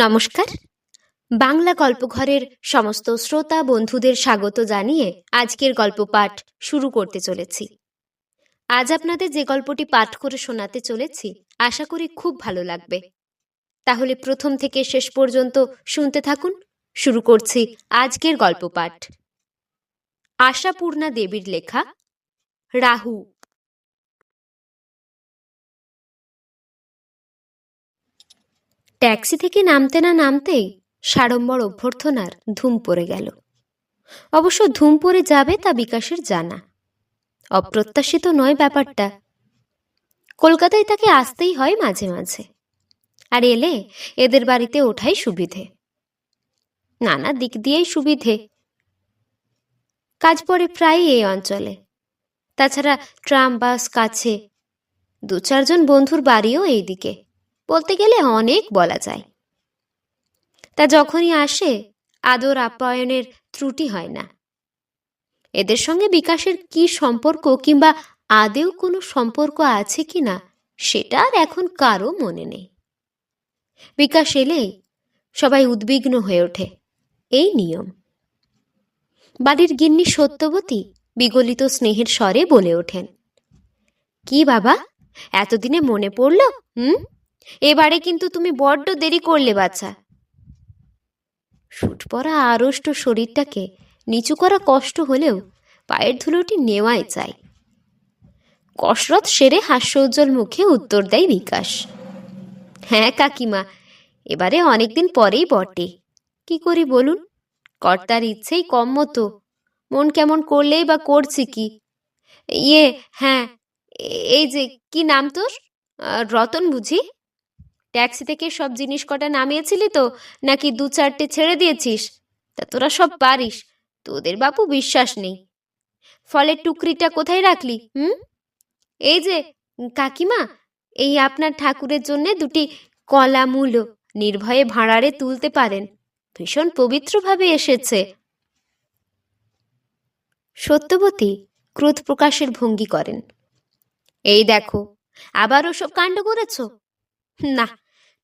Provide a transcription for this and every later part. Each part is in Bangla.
নমস্কার। বাংলা গল্পঘরের সমস্ত শ্রোতা বন্ধুদের স্বাগত জানিয়ে আজকের গল্প পাঠ শুরু করতে চলেছি। আজ আপনাদের যে গল্পটি পাঠ করে শোনাতে চলেছি আশা করি খুব ভালো লাগবে। তাহলে প্রথম থেকে শেষ পর্যন্ত শুনতে থাকুন। শুরু করছি আজকের গল্প পাঠ। আশাপূর্ণা দেবীর লেখা রাহু। ট্যাক্সি থেকে নামতে না নামতেই সাড়ম্বর অভ্যর্থনার ধুম পড়ে গেল। অবশ্য ধুম পড়ে যাবে তা বিকাশের জানা। অপ্রত্যাশিত নয় ব্যাপারটা। কলকাতায় তাকে আসতেই হয় মাঝে মাঝে, আর এলে এদের বাড়িতে ওঠাই সুবিধে। নানা দিক দিয়েই সুবিধে। কাজ পড়ে প্রায় এই অঞ্চলে। তাছাড়া ট্রাম বাস কাছে, 2-4 জন বন্ধুর বাড়িও এই দিকে। বলতে গেলে অনেক বলা যায়। তা যখনই আসে আদর আপ্যায়নের ত্রুটি হয় না। এদের সঙ্গে বিকাশের কি সম্পর্ক কিংবা আদেও কোনো সম্পর্ক আছে কিনা সেটা আর এখন কারও মনে নেই। বিকাশ এলেই সবাই উদ্বিগ্ন হয়ে ওঠে, এই নিয়ম। বাড়ির গিন্নি সত্যবতী বিগলিত স্নেহের স্বরে বলে ওঠেন, কি বাবা, এতদিনে মনে পড়ল? এবারে কিন্তু তুমি বড্ড দেরি করলে বাছা। শুট পরা আড়ষ্ট শরীরটাকে নিচু করা কষ্ট হলেও পায়ের ধুলোটি নেওয়াই চাই। কসরত সেরে হাস্যোজ্জ্বল মুখে উত্তর দেয় বিকাশ, হ্যাঁ কাকিমা, এবারে অনেকদিন পরেই বটে। কি করি বলুন, কর্তার ইচ্ছেই কম মতো। মন কেমন করলেই বা করছি কি। হ্যাঁ, এই যে কি নাম তোর? রতন বুঝি? ট্যাক্সি থেকে সব জিনিস কটা নামিয়েছিলি তো, নাকি 2-4টে ছেড়ে দিয়েছিস? তা তোরা সব পারিস, তোদের বাপু বিশ্বাস নেই। ফলের টুকরিটা কোথায় রাখলি? এই যে কাকিমা, এই আপনার ঠাকুরের জন্য 2টি কলা মূলো নির্ভয়ে ভাঁড়ারে তুলতে পারেন, ভীষণ পবিত্রভাবে এসেছে। সত্যবতী ক্রোধ প্রকাশের ভঙ্গি করেন, এই দেখো, আবার ওসব কাণ্ড করেছ? না,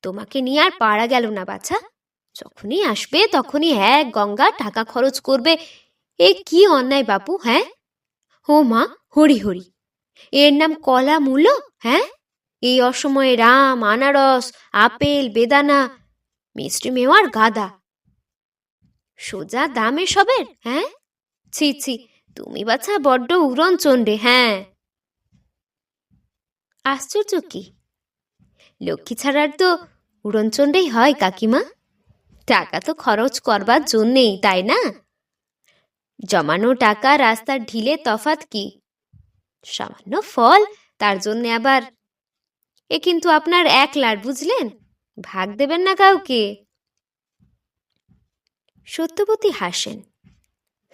তোমাকে নিয়ে আর পারা গেল না বাছা। যখনই আসবে তখনই এক গঙ্গা টাকা খরচ করবে। এ কি অন্যায় বাপু, হ্যাঁ? ও মা, হরি হরি, এর নাম কলা মূলো? হ্যাঁ, এই অসময়ে রাম, আনারস, আপেল, বেদানা, মিষ্টি মেওয়ার গাদা, সোজা দাম এসবের? হ্যাঁ, ছি ছি, তুমি বাছা বড্ড উড়ন চণ্ডে। হ্যাঁ, আশ্চর্য কি, লক্ষ্মী ছাড়ার তো উড়নচণ্ডেই হয় কাকিমা। টাকা তো খরচ করবার জন্যেই, তাই না? জমানো টাকা রাস্তার ঢিলে তফাৎ কি? সামান্য ফল, তার জন্যে আবার। এ কিন্তু আপনার একলার, বুঝলেন? ভাগ দেবেন না কাউকে। সত্যবতী হাসেন,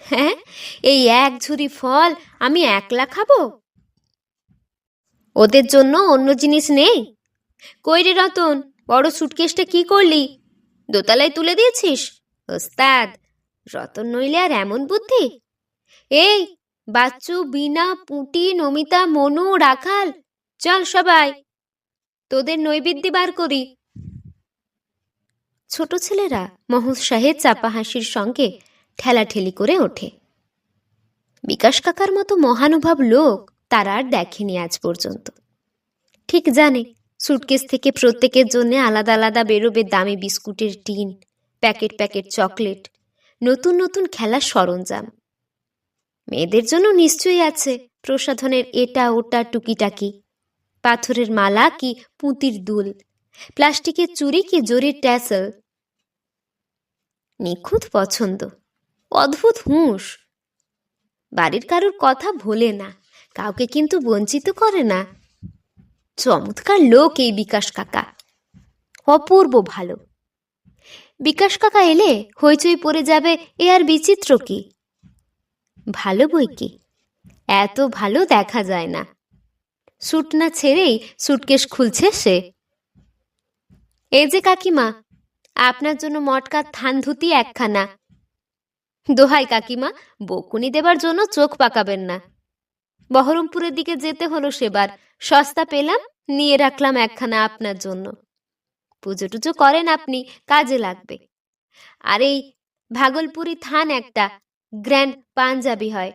হ্যাঁ, এই এক ঝুড়ি ফল আমি একলা খাবো? ওদের জন্য অন্য জিনিস নেই? কই রে রতন, বড় সুটকেসটা কি করলি? দোতলায় তুলে দিয়েছিস? ওস্তাদ, রতন নইলে আর এমন বুদ্ধি। এই বাচ্চু, বিনা, পুঁটি, নমিতা, মনু, রাখাল, চল সবাই, তোদের নৈবেদ্য বার করি। ছোট ছেলেরা মহোৎসাহের চাপা হাসির সঙ্গে ঠেলাঠেলি করে ওঠে। বিকাশ কাকার মতো মহানুভব লোক তারা আর দেখেনি আজ পর্যন্ত। ঠিক জানে সুটকেস থেকে প্রত্যেকের জন্য আলাদা আলাদা বেরোবে দামি বিস্কুটের টিন, প্যাকেট প্যাকেট চকলেট, নতুন নতুন খেলার সরঞ্জাম। মেয়েদের জন্য নিশ্চয়ই আছে প্রসাধনের এটা ওটা টুকিটাকি, পাথরের মালা কি পুঁতির দুল, প্লাস্টিকের চুড়ি কি জরির ট্যাসেল। নিখুঁত পছন্দ, অদ্ভুত হুঁশ। বাড়ির কারোর কথা ভোলে না, কাউকে কিন্তু বঞ্চিত করে না। চমৎকার লোক এই বিকাশ কাকা, অপূর্ব ভালো। বিকাশ কাকা এলে হইচই পড়ে যাবে, এ আর বিচিত্র কি? ভালো বই কি, এত ভালো দেখা যায় না। স্যুট না ছেড়েই সুটকেস খুলছে সে। এই যে কাকিমা, আপনার জন্য মটকা থান ধুতি একখানা। দোহাই কাকিমা, বকুনি দেবার জন্য চোখ পাকাবেন না। বহরমপুরের দিকে যেতে হলো সেবার, সস্তা পেলাম, নিয়ে রাখলাম একখানা আপনার জন্য। পুজো টুজো করেন আপনি, কাজে লাগবে। আর এই ভাগলপুরি থান একটা গ্র্যান্ড পাঞ্জাবি হয়,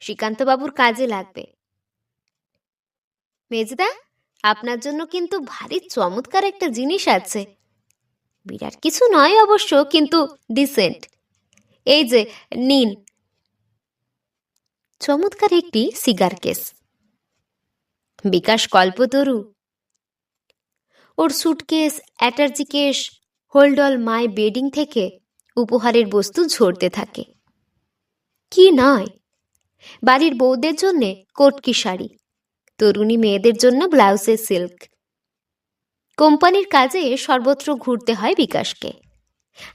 শ্রীকান্ত বাবুর কাজে লাগবে। মেজদা, আপনার জন্য কিন্তু ভারী চমৎকার একটা জিনিস আছে। বিরাট কিছু নয় অবশ্য, কিন্তু ডিসেন্ট। এই যে নিন। চমৎকার একটি সিগার কেস। বিকাশ কল্পতরু ওর suitcase, attache case, holdall my bedding থেকে উপহারের বস্তু ঝরতে থাকে। কি নয়, বাড়ির বউদের জন্য কটকি শাড়ি, তরুণী মেয়েদের জন্য ব্লাউজের সিল্ক। কোম্পানির কাজে সর্বত্র ঘুরতে হয় বিকাশকে,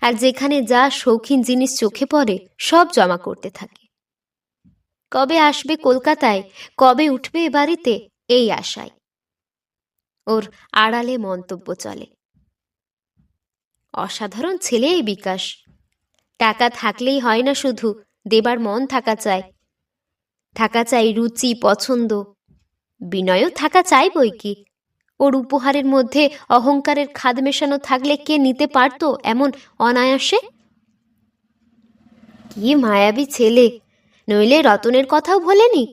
আর যেখানে যা শৌখিন জিনিস চোখে পড়ে সব জমা করতে থাকে। কবে আসবে কলকাতায়, কবে উঠবে এ বাড়িতে, এই আশায় ওর আড়ালে মন্তব্য চলে। অসাধারণ ছেলে এই বিকাশ। টাকা থাকলেই হয় না, শুধু দেবার মন থাকা চাই। থাকা চাই রুচি, পছন্দ, বিনয়ও থাকা চাই বই কি। ওর উপহারের মধ্যে অহংকারের খাদ মেশানো থাকলে কে নিতে পারতো এমন অনায়াসে? কি মায়াবী ছেলে! নইলে রতনের কথাও ভোলেনি।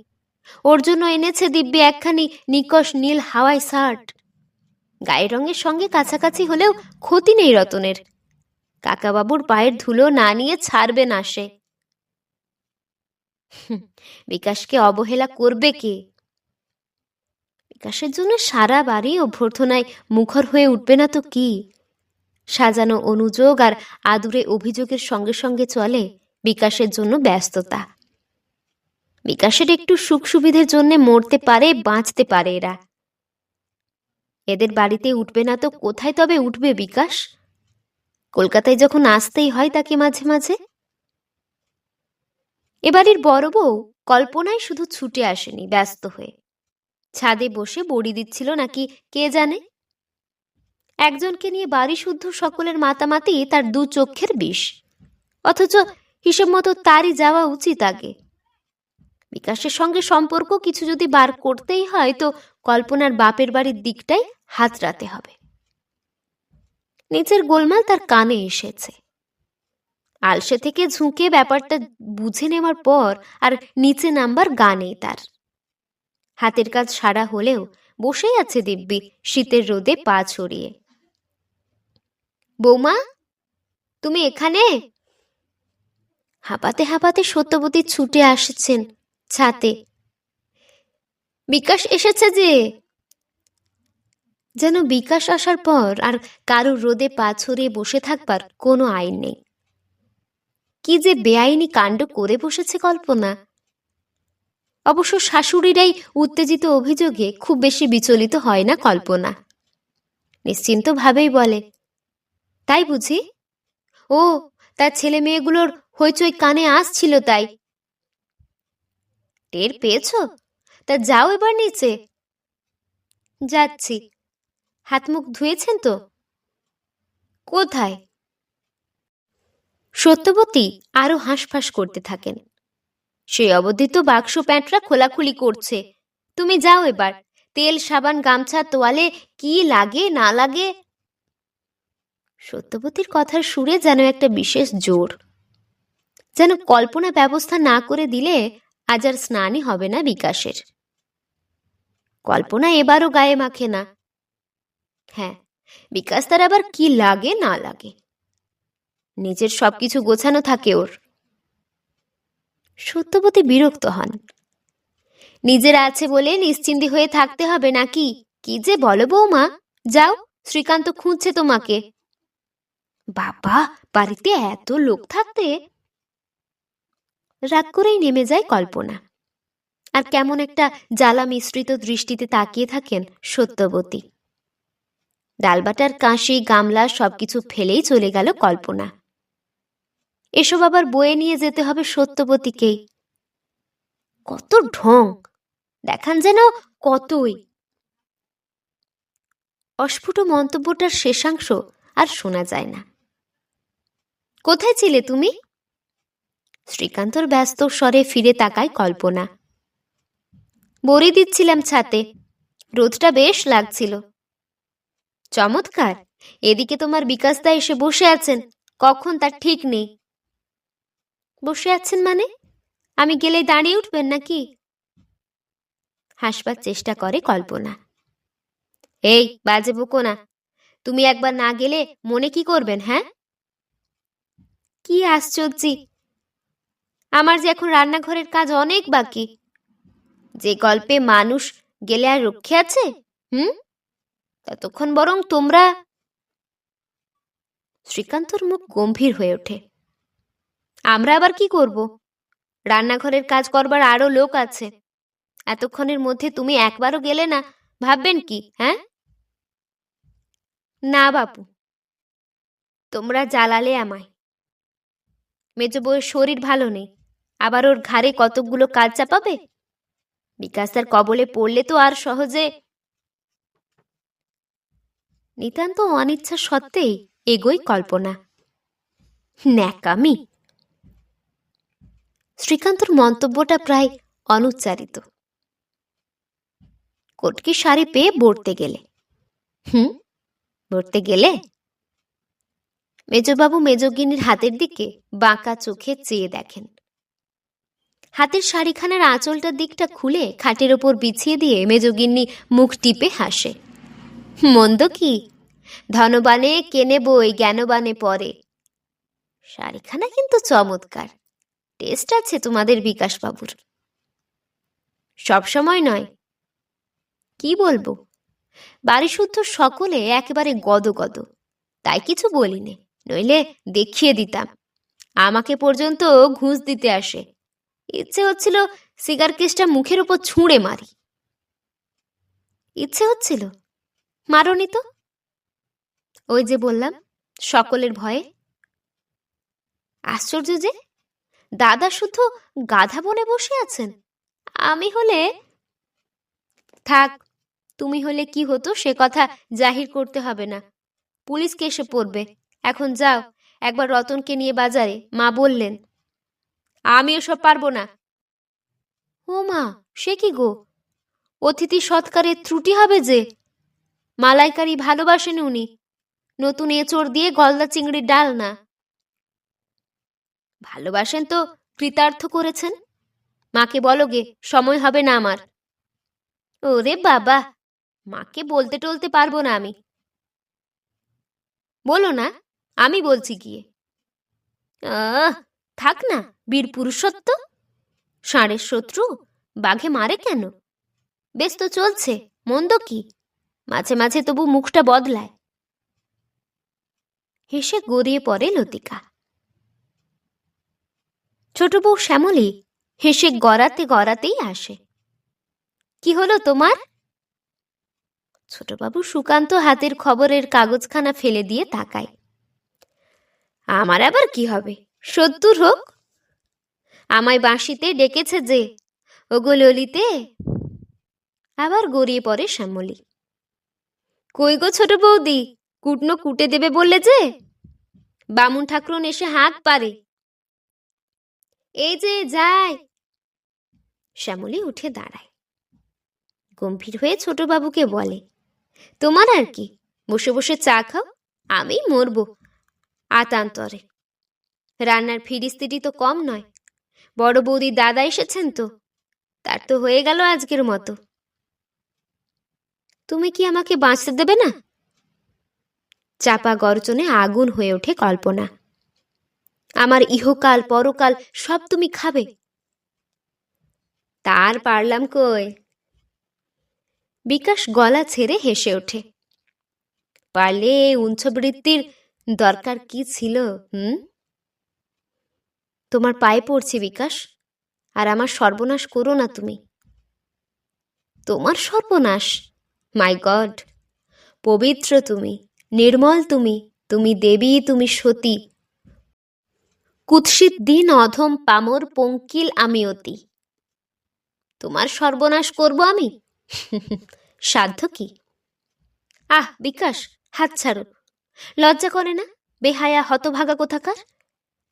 ওর জন্য এনেছে দিব্যি একখানি নিকষ নীল হাওয়াই শার্ট। গায়ের রঙের সঙ্গে কাছাকাছি হলেও ক্ষতি নেই রতনের। কাকাবাবুর পায়ের ধুলো না নিয়ে ছাড়বে না সে। বিকাশকে অবহেলা করবে কে? বিকাশের জন্য সারা বাড়ি অভ্যর্থনায় মুখর হয়ে উঠবে না তো কি? সাজানো অনুযোগ আর আদুরে অভিযোগের সঙ্গে সঙ্গে চলে বিকাশের জন্য ব্যস্ততা। বিকাশের একটু সুখ সুবিধের জন্য মরতে পারে, বাঁচতে পারে এরা। এদের বাড়িতে উঠবে না তো কোথায় তবে উঠবে বিকাশ? কলকাতায় যখন আসতেই হয় তাকে মাঝে মাঝে। এবাড়ির বড় বউ কল্পনায় শুধু ছুটে আসেনি ব্যস্ত হয়ে। ছাদে বসে বড়ি দিচ্ছিল নাকি কে জানে। একজনকে নিয়ে বাড়ি শুদ্ধ সকলের মাতামাতি তার দু চক্ষের বিষ। অথচ হিসেব মতো তারই যাওয়া উচিত আগে। বিকাশের সঙ্গে সম্পর্ক কিছু যদি বার করতেই হয় তো কল্পনার বাপের বাড়ির দিকটাই হাতড়াতে হবে। নিচের গোলমাল তার কানে এসেছে। আলসে থেকে ঝুঁকে ব্যাপারটা বুঝে নেওয়ার পর আর নিচে নামবার গা নেই তার। হাতের কাজ সারা হলেও বসেই আছে দিব্যি শীতের রোদে পা ছড়িয়ে। বৌমা, তুমি এখানে? হাঁপাতে হাঁপাতে সত্যবতী ছুটে আসছেন ছাতে। বিকাশ এসেছে যে। যেন বিকাশ আসার পর আর কারোর রোদে পা ছড়িয়ে বসে থাকবার কোনো আইন নেই। কি যে বেআইনি কাণ্ড করে বসেছে কল্পনা। অবশ্য শাশুড়িরাই উত্তেজিত অভিযোগে খুব বেশি বিচলিত হয় না কল্পনা। নিশ্চিন্ত ভাবেই বলে, তাই বুঝি? ও, তার ছেলে মেয়েগুলোর হইচই কানে আসছিল তাই। টের পেয়েছ? তা যাও এবার নিচে। যাচ্ছি। হাত মুখ ধুয়েছেন তো? কোথায়? সত্যবতী আরো হাঁসফাঁস করতে থাকেন। সেই অবধি তো বাক্স প্যান্টরা খোলাখুলি করছে। তুমি যাও এবার। তেল, সাবান, গামছা, তোয়ালে কি লাগে না লাগে। সত্যবতীর কথার সুরে যেন একটা বিশেষ জোর। যেন কল্পনা ব্যবস্থা না করে দিলে আজ আর স্নানই হবে না বিকাশের। কল্পনা এবারও গায়ে মাখে না। হ্যাঁ, বিকাশ তার আবার কি লাগে না লাগে। নিজের সবকিছু গোছানো থাকে ওর। সত্যবতী বিরক্ত হন। নিজের আছে বলে নিশ্চিন্তি হয়ে থাকতে হবে নাকি? কি যে বলো বৌমা। যাও, শ্রীকান্ত খুঁজছে তোমাকে। বাবা, বাড়িতে এত লোক থাকতে? রাগ করেই নেমে যায় কল্পনা। আর কেমন একটা জ্বালা মিশ্রিত দৃষ্টিতে তাকিয়ে থাকেন সত্যবতী। ডালবাটার কাঁসি, গামলা সবকিছু ফেলেই চলে গেল কল্পনা। এসব আবার বয়ে নিয়ে যেতে হবে সত্যবতীকেই। কত ঢং দেখান যেন কতই। অস্ফুট মন্তব্যটার শেষাংশ আর শোনা যায় না। কোথায় ছিলে তুমি? শ্রীকান্তর ব্যস্ত স্বরে ফিরে তাকায় কল্পনা। বড়ি দিচ্ছিলাম ছাতে, রোদটা বেশ লাগছিল। চমৎকার। এদিকে তোমার বিকাশদা এসে বসে আছেন, কখন তার ঠিক নেই। বসে আছেন মানে? আমি গেলেই দাঁড়িয়ে উঠবেন নাকি? হাসবার চেষ্টা করে কল্পনা। এই বাজে বকো না, তুমি একবার না গেলে মনে কি করবেন? হ্যাঁ, কি আশ্চর্য! আমার যে এখন রান্নাঘরের কাজ অনেক বাকি। যে গল্পে মানুষ গেলে আর রক্ষে আছে? ততক্ষণ বরং তোমরা। শ্রীকান্তর মুখ গম্ভীর হয়ে ওঠে। আমরা আবার কি করব? রান্নাঘরের কাজ করবার আরো লোক আছে। এতক্ষণের মধ্যে তুমি একবারও গেলে না, ভাববেন কি? হ্যাঁ, না বাপু, তোমরা জ্বালালে আমায়। মেজ বউয়ের শরীর ভালো নেই, আবার ওর ঘাড়ে কতকগুলো কাজ চাপাবে। বিকাশদার কবলে পড়লে তো আর সহজে। নিতান্ত অনিচ্ছা সত্ত্বেই এগোই কল্পনা। ন্যাকামি। শ্রীকান্তর মন্তব্যটা প্রায় অনুচ্চারিত। কটকি শাড়ি পেয়ে বর্তে গেলে? বর্তে গেলে? মেজবাবু মেজগিন্নির হাতের দিকে বাঁকা চোখে চেয়ে দেখেন। হাতের শাড়িখানার আঁচলটার দিকটা খুলে খাটের ওপর বিছিয়ে দিয়ে মেজগিন্নি মুখ টিপে হাসে। মন্দ কি? ধনবানে কেনে বই, জ্ঞানবানে পরে। শাড়িখানা কিন্তু চমৎকার, টেস্ট আছে তোমাদের বিকাশবাবুর। সবসময় নয়। কি বলবো, বাড়ি শুদ্ধ সকলে একেবারে গদগদ, তাই কিছু বলিনে, নইলে দেখিয়ে দিতাম। আমাকে পর্যন্ত ঘুষ দিতে আসে। ইচ্ছে হচ্ছিল সিগার কেসটা মুখের উপর ছুঁড়ে মারি। ইচ্ছে হচ্ছিল? মারোনি তো? ওই যে বললাম, সকলের ভয়ে। আশ্চর্য যে, দাদা শুধু গাধা বনে বসে আছেন। আমি হলে। থাক, তুমি হলে কি হতো সে কথা জাহির করতে হবে না, পুলিশকে এসে পড়বে। এখন যাও, একবার রতনকে নিয়ে বাজারে, মা বললেন। আমি ওসব পারবো না। ও মা, সে কি গো? অতিথি সৎকারে ত্রুটি হবে যে। মালাইকারি ভালোবাসেন উনি, নতুন এঁচড় দিয়ে গলদা চিংড়ির ডাল না। ভালোবাসেন তো কৃতার্থ করেছেন। মাকে বলো গে, সময় হবে না আমার। ওরে বাবা, মাকে বলতে টলতে পারবো না আমি। বলো না, আমি বলছি গিয়ে। থাক না, বীর পুরুষত্ব। ষাঁড়ের শত্রু বাঘে মারে কেন? বেশ তো চলছে, মন্দ কি? মাঝে মাঝে তবু মুখটা বদলায়। হেসে গড়িয়ে পড়ে লতিকা। ছোট বউ শ্যামলী হেসে গড়াতে গড়াতেই আসে। কি হলো তোমার? ছোটবাবু সুকান্ত হাতের খবরের কাগজখানা ফেলে দিয়ে তাকায়। আমার আবার কি হবে, সত্তর হোক। আমায় বাঁশিতে ডেকেছে যে, ওগো ললিতে। আবার গড়িয়ে পড়ে শ্যামলী। কই গো ছোট বৌদি, কুটনো কুটে দেবে বললে যে। বামুন ঠাকুরন এসে হাত পারে। এই যে যাই। শ্যামলী উঠে দাঁড়ায়, গম্ভীর হয়ে ছোটবাবুকে বলে, তোমার আর কি, বসে বসে চা খাও, আমি মরব আতান্তরে। রান্নার ফিরিস্তিটি তো কম নয়। বড় বৌদি দাদা এসেছেন তো, তার তো হয়ে গেল আজকের মতো। তুমি কি আমাকে বাঁচতে দেবে না? চাপা গর্জনে আগুন হয়ে ওঠে কল্পনা। আমার ইহকাল পরকাল সব তুমি খাবে। তার পারলাম কই। বিকাশ গলা ছেড়ে হেসে ওঠে। পারলে উঞ্চবৃত্তির দরকার কি ছিল? তোমার পায়ে পড়ছি বিকাশ, আর আমার সর্বনাশ করো না তুমি। তোমার সর্বনাশ? মাই গড! পবিত্র তুমি, নির্মল তুমি, তুমি দেবী, তুমি সতী। কুৎসিত দিন অধম পামর পঙ্কিল আমি অতি। তোমার সর্বনাশ করব আমি? সাধ্য কি? আহ বিকাশ, হাত ছাড়ো। লজ্জা করে না? বেহায়া হতভাগা কোথাকার।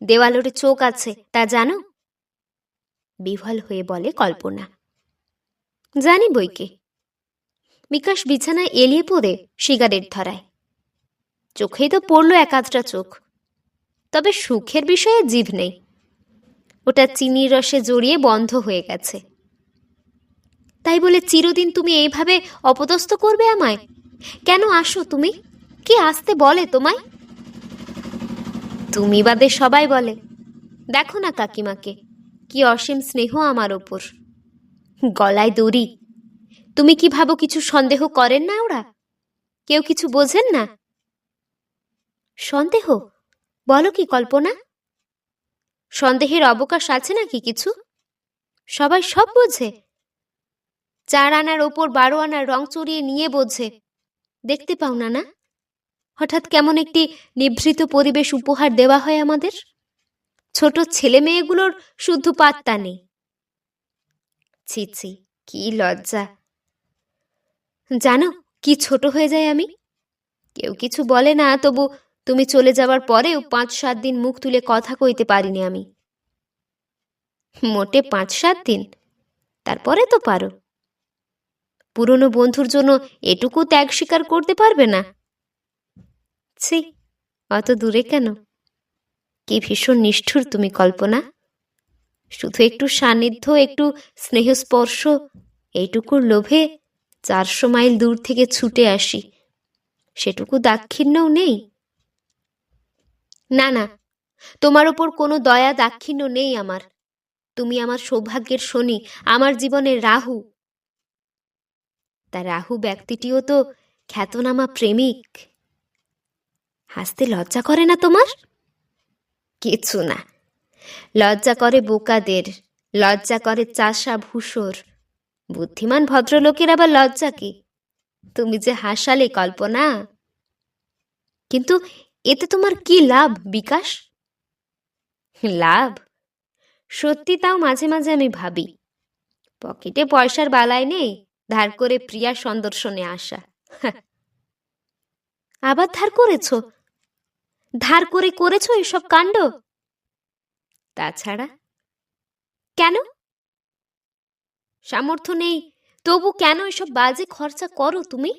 দেওয়ালোরে চোখ আছে তা জানো? বিহ্বল হয়ে বলে কল্পনা। জানি বইকে। বিকাশ বিছানায় এলিয়ে পড়ে সিগারেট ধরায়। চোখেই তো পড়ল এক আধটা চোখ, তবে সুখের বিষয়ে জিভ নেই। ওটা চিনির রসে জড়িয়ে বন্ধ হয়ে গেছে। তাই বলে চিরদিন তুমি এইভাবে অপদস্থ করবে আমায়? কেন আসো তুমি? কে আসতে বলে তোমায়? তুমি বাদে সবাই বলে। দেখো না কাকিমাকে, কি অসীম স্নেহ আমার ওপর। গলায় দড়ি। তুমি কি ভাবো কিছু সন্দেহ করেন না ওরা? কেউ কিছু বোঝেন না? সন্দেহ? বলো কি কল্পনা? সন্দেহের অবকাশ আছে নাকি কিছু? সবাই সব বোঝে। 4 আনার ওপর 12 আনার রং চড়িয়ে নিয়ে বোঝে। দেখতে পাও না না? হঠাৎ কেমন একটি নিভৃত পরিবেশ উপহার দেওয়া হয় আমাদের। ছোট ছেলে মেয়েগুলোর শুদ্ধ পাত্তা নেই। ছি ছি, কি লজ্জা। জানো কি ছোট হয়ে যায় আমি? কেউ কিছু বলে না, তবু তুমি চলে যাবার পরেও 5-7 দিন মুখ তুলে কথা কইতে পারিনি আমি। মোটে 5-7 দিন? তারপরে তো পারো। পুরনো বন্ধুর জন্য এটুকু ত্যাগ স্বীকার করতে পারবে না? ছি, অত দূরে কেন? কি ভীষণ নিষ্ঠুর তুমি কল্পনা। শুধু একটু সান্নিধ্য, একটু স্নেহস্পর্শ, এইটুকুর লোভে 400 মাইল দূর থেকে ছুটে আসি। সেটুকু দাক্ষিণ্যও নেই। না না, তোমার ওপর কোনো দয়া দাক্ষিণ্য নেই আমার। তুমি আমার সৌভাগ্যের শনি, আমার জীবনের রাহু। তা রাহু ব্যক্তিটিও তো খ্যাতনামা প্রেমিক। হাসতে লজ্জা করে না তোমার? কিছু না, লজ্জা করে বোকাদের, লজ্জা করে চাষা ভূষর। বুদ্ধিমান ভদ্রলোকের আবার লজ্জা কি? তুমি যে হাসালে কল্পনা। কিন্তু এতে তোমার কি লাভ বিকাশ? লাভ? সত্যি, তাও মাঝে মাঝে আমি ভাবি। পকেটে পয়সার বালায় নেই, ধার করে প্রিয়া সন্দর্শনে আসা। আবার ধার করেছ? ধার করে করেছো এসব কাণ্ড? তাছাড়া? কেন? সামর্থ্য নেই, তবু কেন এসব বাজে খরচা করো তুমি?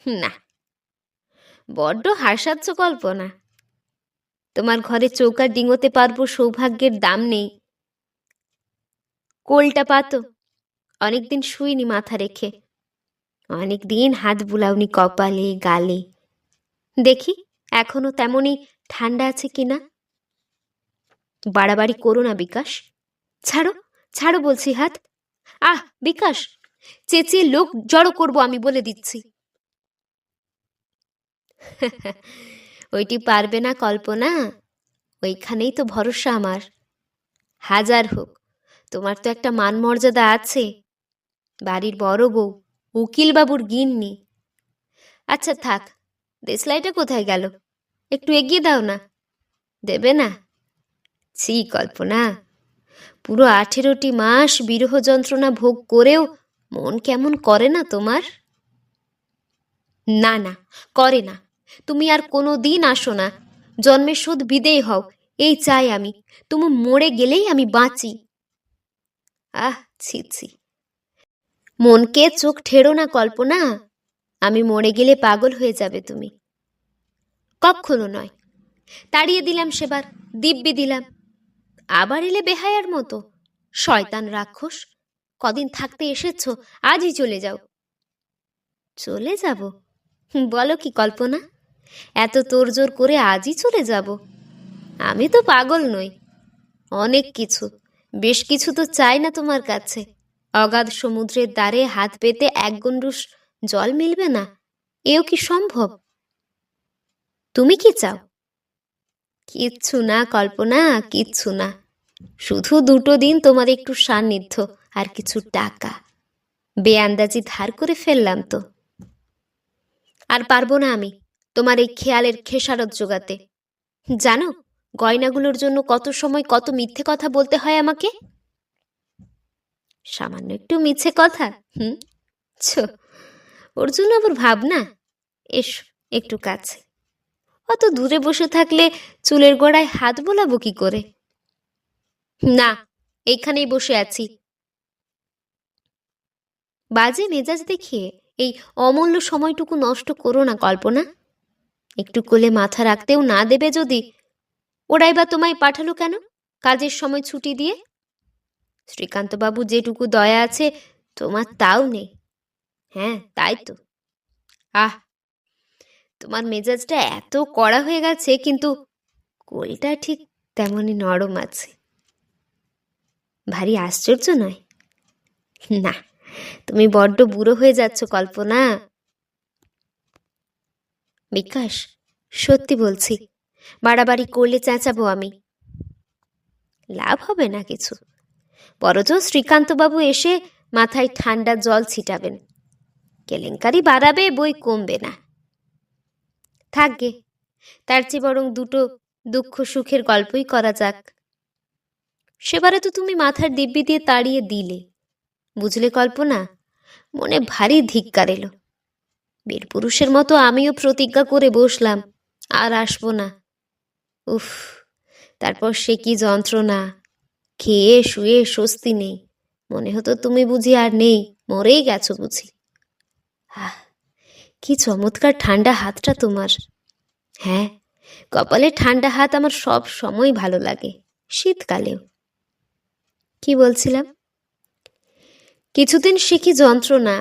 না, বড্ড হাসাচ্ছ কল্পনা। তোমার ঘরে চৌকার ডিঙোতে পারবো সৌভাগ্যের দাম নেই। কোলটা পাতো, অনেকদিন শুইনি মাথা রেখে। অনেকদিন হাত বুলাওনি কপালে গালে। দেখি এখনো তেমনই ঠান্ডা আছে কিনা। বাড়াবাড়ি করো না বিকাশ। ছাড়ো ছাড়ো বলছি হাত। আহ বিকাশ, চেঁচিয়ে লোক জড়ো করবো আমি বলে দিচ্ছি। ওইটি পারবে না কল্পনা, ওইখানেই তো ভরসা আমার। হাজার হোক, তোমার তো একটা মান মর্যাদা আছে, বাড়ির বড় বউ, উকিল বাবুর গিন্নি। আচ্ছা থাক, দেশলাইটা কোথায় গেল? একটু এগিয়ে দাও না। দেবে না? ছি কল্পনা, পুরো 18টি মাস বিরহ যন্ত্রণা ভোগ করেও মন কেমন করে না তোমার? না না, করে না। তুমি আর কোনো দিন আসো না। জন্মের শোধ বিদেয় হও, এই চাই আমি। তুমি মরে গেলেই আমি বাঁচি। আহ ছি ছি, মনকে চোখ ঠেড়ো না কল্পনা। আমি মরে গেলে পাগল হয়ে যাবে তুমি। কখনো নয়। তাড়িয়ে দিলাম সেবার, দিব্যি দিলাম। আবার এলে বেহায়ার মতো। শয়তান রাক্ষস, কদিন থাকতে এসেছ, আজই চলে যাও। চলে যাব? বলো কি কল্পনা, এত তোড়জোড় করে আজই চলে যাব? আমি তো পাগল নই। অনেক কিছু, বেশ কিছু তো চাই না তোমার কাছে। অগাধ সমুদ্রের দ্বারে হাত পেতে 1 গণ্ডূষ জল মিলবে না, এও কি সম্ভব? তুমি কি চাও? কিচ্ছু না কল্পনা, কিচ্ছু না। শুধু 2টো দিন তোমার একটু সান্নিধ্য আর কিছু টাকা। বেআন্দাজি ধার করে ফেললাম তো। আর পারবো না আমি তোমার এই খেয়ালের খেসারত জোগাতে। জানো গয়নাগুলোর জন্য কত সময় কত মিথ্যে কথা বলতে হয় আমাকে? সামান্য একটু মিছে কথা? ছো, ওর জন্য আবার ভাবনা। এসো একটু কাছে। অত দূরে বসে থাকলে চুলের গোড়ায় হাত বোলাবো কি করে? না, এইখানেই বসে আছি। বাজে মেজাজ দেখিয়ে এই অমূল্য সময়টুকু নষ্ট করো না কল্পনা। একটু কোলে মাথা রাখতেও না দেবে যদি, ওরাই বা তোমায় পাঠালো কেন কাজের সময় ছুটি দিয়ে? শ্রীকান্তবাবু যেটুকু দয়া আছে তোমার তাও নেই। হ্যাঁ তাই তো। আহ, তোমার মেজাজটা এত কড়া হয়ে গেছে, কিন্তু কোলটা ঠিক তেমনই নরম আছে। ভারী আশ্চর্য নয়? না, তুমি বড্ড বুড়ো হয়ে যাচ্ছ কল্পনা। বিকাশ, সত্যি বলছি, বাড়াবাড়ি করলে চেঁচাবো আমি। লাভ হবে না কিছু, বরঞ্চ শ্রীকান্তবাবু এসে মাথায় ঠান্ডা জল ছিটাবেন। কেলেঙ্কারি বাড়াবে, বই কমবে না। থাকবে, তার চেয়ে বরং দুটো দুঃখ সুখের গল্পই করা যাক। সেবারে তো তুমি মাথার দিব্যি দিয়ে তাড়িয়ে দিলে, বুঝলে কল্পনা? মনে ভারী ধিক্কার এলো। বীরপুরুষের মতো আমিও প্রতিজ্ঞা করে বসলাম, আর আসবো না। উফ, তারপর সে কি যন্ত্রণা! খেয়ে শুয়ে স্বস্তি নেই, মনে হতো তুমি বুঝি আর নেই, মরেই গেছো বুঝি। আহ, কি চমৎকার ঠান্ডা হাতটা তোমার। হ্যাঁ, কপালে ঠান্ডা হাত আমার সব সময় ভালো লাগে, শীতকালেও। কি বলছিলাম? কিছুদিন শিখি যন্ত্রণা,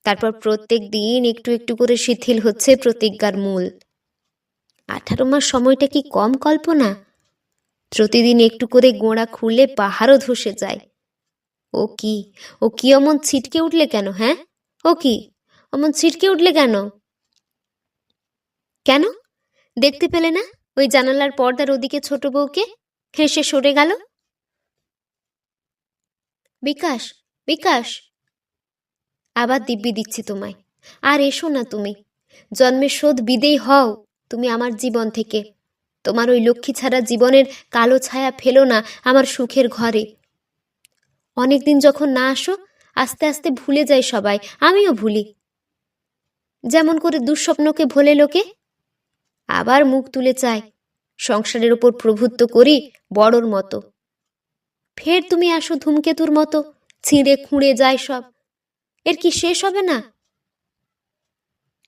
তারপর প্রত্যেক দিন একটু একটু করে শিথিল হচ্ছে প্রতিজ্ঞার মূল। 18 মাস সময়টা কি কম কল্পনা? প্রতিদিন একটু করে গোড়া খুলে পাহাড়ও ধসে যায়। ও কি, ও কি অমন ছিটকে উঠলে কেন? হ্যাঁ, ও কি অমন ছিটকে উঠলে কেন? কেন দেখতে পেলে না ওই জানালার পর্দার ওদিকে ছোট বউকে? হেসে সরে গেল। বিকাশ, বিকাশ, আবার দিব্যি দিচ্ছি তোমায়, আর এসো না তুমি। জন্মের শোধ বিদেয় হও তুমি আমার জীবন থেকে। তোমার ওই লক্ষ্মী ছাড়া জীবনের কালো ছায়া ফেলো না আমার সুখের ঘরে। অনেকদিন যখন না আসো, আস্তে আস্তে ভুলে যায় সবাই, আমিও ভুলি। যেমন করে দুঃস্বপ্নকে ভোলে লোকে, আবার মুখ তুলে চায় সংসারের ওপর প্রভুত্ব করি বড়র মতো। ফের তুমি আসো ধূমকেতুর মতো, ছিঁড়ে খুঁড়ে যায় সব। এর কি শেষ হবে না?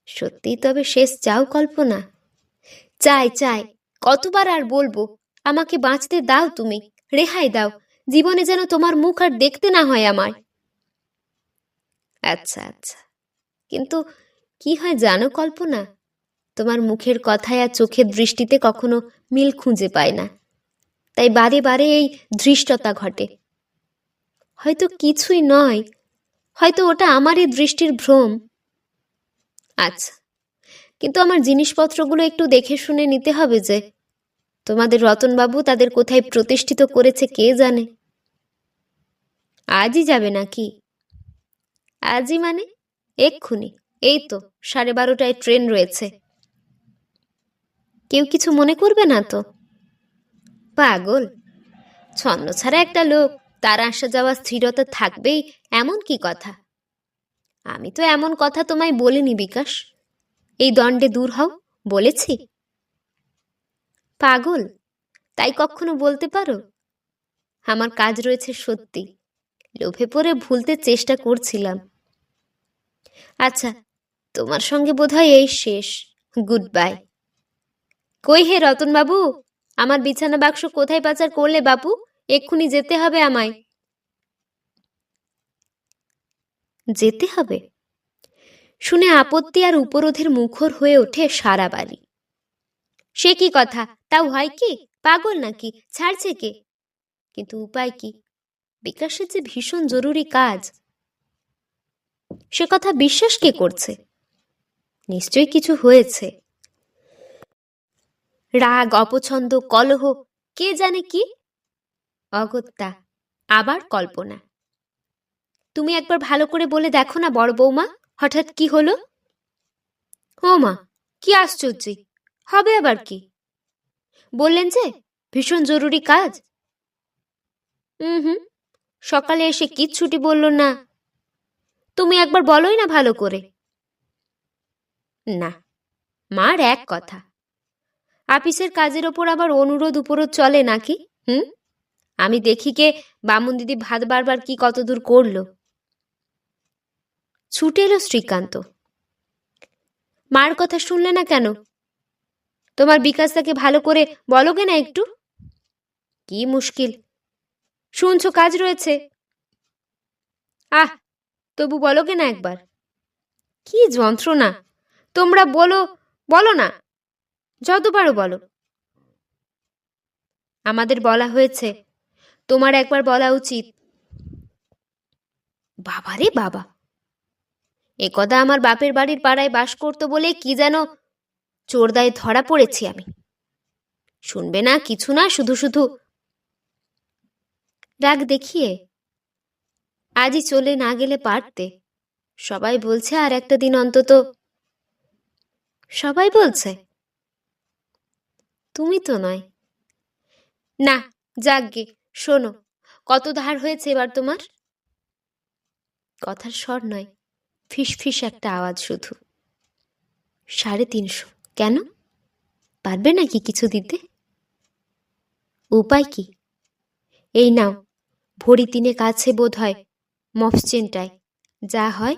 সত্যিই তবে শেষ চাও কল্পনা? চাই, চাই, কতবার আর বলবো, আমাকে বাঁচতে দাও তুমি, রেহাই দাও, জীবনে যেন তোমার মুখ আর দেখতে না হয় আমার। আচ্ছা আচ্ছা, কিন্তু কি হয় জানো কল্পনা, তোমার মুখের কথায় আর চোখের দৃষ্টিতে কখনো মিল খুঁজে পায় না, তাই বারে বারে এই ধৃষ্টতা ঘটে। হয়তো কিছুই নয়, হয়তো ওটা আমারই দৃষ্টির ভ্রম। আচ্ছা, কিন্তু আমার জিনিসপত্রগুলো একটু দেখে শুনে নিতে হবে যে। তোমাদের রতনবাবু তাদের কোথায় প্রতিষ্ঠিত করেছে কে জানে। আজই যাবে নাকি? আজই মানে এক্ষুনি, এই তো 12:30টায় ট্রেন রয়েছে। কেউ কিছু মনে করবে না তো? পাগল, ছন্ন ছাড়া একটা লোক, তার আসা যাওয়া স্থিরতা থাকবেই এমন কি কথা? আমি তো এমন কথা তোমায় বলিনি বিকাশ, এই দণ্ডে দূর হও বলেছি? পাগল, তাই কখনো বলতে পারো? আমার কাজ রয়েছে সত্যি, লোভে পড়ে ভুলতে চেষ্টা করছিলাম। আচ্ছা, তোমার সঙ্গে বোধহয় এই শেষ। Good bye. কই হে রতনবাবু, আমার বিছানা বাক্স কোথায় পাচার করলে বাপু? এক্ষুনি যেতে হবে আমায়। যেতে হবে শুনে আপত্তি আর উপরোধের মুখর হয়ে ওঠে সারা বাড়ি। সে কি কথা, তাও হয় কি? পাগল নাকি, ছাড়ছে কে? কিন্তু উপায় কি? বিকাশের যে ভীষণ জরুরি কাজ, সে কথা বিশ্বাস কে করছে? নিশ্চয়ই কিছু হয়েছে, রাগ, অপছন্দ, কলহ, কে জানে কি। অগত্যা আবার কল্পনা। তুমি একবার ভালো করে বলে দেখো না বড় বৌমা, হঠাৎ কি হলো? ও মা, কি আশ্চর্য! হবে আবার কি? বললেন যে ভীষণ জরুরি কাজ। হুম, সকালে এসে কিচ্ছুটি বলল না। তুমি একবার বলোই না ভালো করে। না, মার এক কথা। আপিসের কাজের ওপর আবার অনুরোধ উপরোধ চলে নাকি? আমি দেখি কে বামুন দিদি ভাত বারবার কি কতদূর করলো। ছুটে এলো শ্রীকান্ত। মার কথা শুনলে না কেন? তোমার বিকাশটাকে ভালো করে বলোগে না একটু? কি মুশকিল, শুনছো কাজ রয়েছে। আহ, তবু বলোগে না একবার? কি যন্ত্রণা, তোমরা বলো, বলো না, যত পারো বলো। আমাদের বলা হয়েছে, তোমার একবার বলা উচিত। বাবারে বাবা, একদা আমার বাপের বাড়ির পাড়ায় বাস করতো বলে কি যেন চোরদায় ধরা পড়েছি আমি। শুনবে না, কিছু না, শুধু শুধু রাগ দেখিয়ে। আজই চলে না গেলে পারতে। সবাই বলছে আর একটা দিন অন্তত। সবাই বলছে, তুমি তো নয়। না, যাকগে, শোনো, কত ধার হয়েছে এবার তোমার? কথার স্বর নয়, ফিস ফিস একটা আওয়াজ শুধু। 350। কেন? পারবে নাকি কিছু দিতে? উপায় কি? এই নাও, ভরি 3 কাছে বোধ হয় মফচেনটায় যা হয়।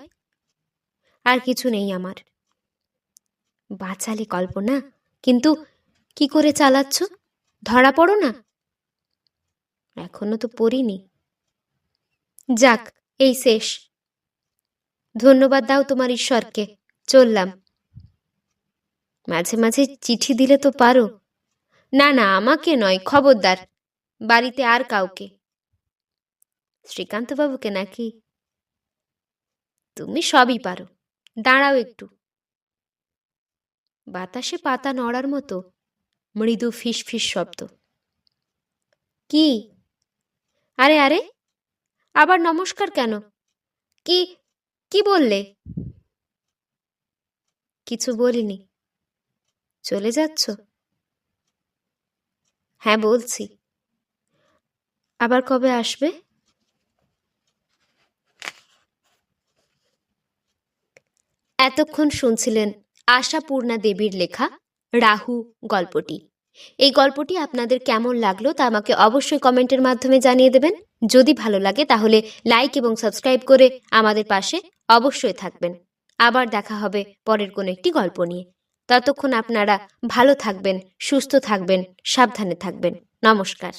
আর কিছু নেই আমার। বাঁচালে কল্পনা, কিন্তু কি করে চালাচ্ছ? ধরা পড়ো না? এখনো তো পড়িনি। যাক, এই শেষ। ধন্যবাদ দাও তোমার ঈশ্বরকে। চললাম। মাঝে মাঝে চিঠি দিলে তো পারো। না না, আমাকে নয়, খবরদার, বাড়িতে আর কাউকে। শ্রীকান্তবাবুকে নাকি? তুমি সবই পারো। দাঁড়াও একটু। বাতাসে পাতা নড়ার মতো মৃদু ফিস ফিস শব্দ। কি? আরে আরে, আবার নমস্কার কেন? কি কি বললে? কিছু বলিনি। চলে যাচ্ছ? হ্যাঁ, বলছি। আবার কবে আসবে? এতক্ষণ শুনছিলেন আশাপূর্ণা দেবীর লেখা রাহু গল্পটি। এই গল্পটি আপনাদের কেমন লাগলো তা আমাকে অবশ্যই কমেন্টের মাধ্যমে জানিয়ে দেবেন। যদি ভালো লাগে তাহলে লাইক এবং সাবস্ক্রাইব করে আমাদের পাশে অবশ্যই থাকবেন। আবার দেখা হবে পরের কোনো একটি গল্প নিয়ে। ততক্ষণ আপনারা ভালো থাকবেন, সুস্থ থাকবেন, সাবধানে থাকবেন। নমস্কার।